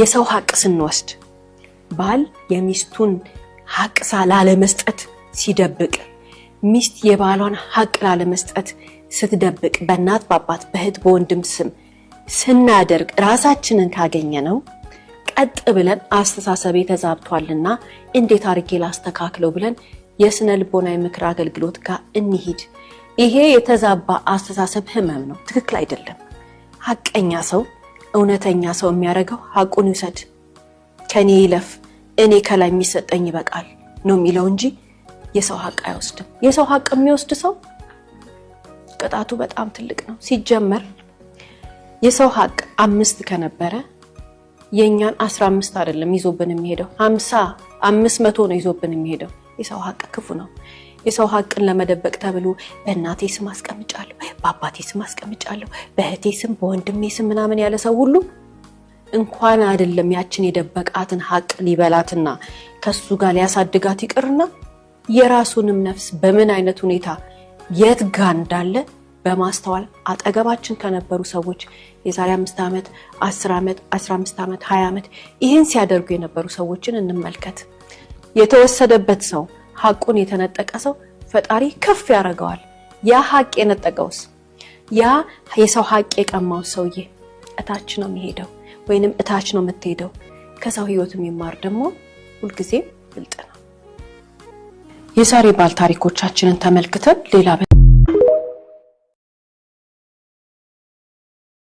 የሰው ሀቅ ስንወስድ ባል የሚስቱን ሀቅ ሳላለ መስጠት ሲደብቅ ሚስት የባሏን ሀቅ ላለ መስጠት ስትደብቅ በእናት በአባት በእህት በወንድም ስም ስናደርግ ራሳችንን ካገኘነው ቀጥ ብለን አስተሳሰቤ ተዛብቷልና እንዴት አርጌ ላስተካክለው ብለን የስነ ልቦናዊ ምክር አገልግሎት ጋር እንሂድ። ይሄ የተዛባ አስተሳሰብ ህመም ነው፣ ትክክል አይደለም። ሀቀኛ ሰው እውነተኛ ሰው የሚያደርገው ሀቁን ይውሰድ፣ ከኔ ይለፍ፣ እኔ ከላይ የሚሰጠኝ ይበቃል ነው የሚለው እንጂ የሰው ሀቅ አይወስድም። የሰው ሀቅ የሚወስድ ሰው ቅጣቱ በጣም ትልቅ ነው። ሲጀመር የሰው ሀቅ 5 ከነበረ የኛን 15 አይደለም ይዞብን የሚሄደው 50 500 ነው ይዞብን የሚሄደው። የሰው ሀቅ ክፉ ነው። የሰው ሀቅን ለመደበቅ ተብሎ በእናቴ ስም አስቀምጫለሁ፣ በአባቴ ስም አስቀምጫለሁ፣ በእህቴ ስም በወንድሜ ስም ምናምን ያለ ሰው ሁሉ እንኳን አይደለም ያችን የደበቃትን ሀቅ ሊበላትና ከሱ ጋር ሊያሳድጋት ይቅርና የራሱንም ነፍስ በምን አይነት ሁኔታ የት ጋር እንዳለ በማስተዋል አጠገባችን ከነበሩ ሰዎች የዛሬ 5 ዓመት 10 ዓመት 15 ዓመት 20 ዓመት ይህን ሲያደርጉ የነበሩ ሰዎችን እንመልከት። የተወሰደበት ሰው ሀቁን የተነጠቀ ሰው ፈጣሪ ከፍ ያደርገዋል። ያ ሀቅ የነጠቀውስ ያ የሰው ሀቅ የቀማው ሰውዬ እታች ነው የሚሄደው ወይንም እታች ነው የምትሄደው። ከሰው ህይወት የሚማር ደግሞ ሁልጊዜ ብልጥ ነው። የዛሬ ባል ታሪኮቻችንን ተመልክተን ሌላ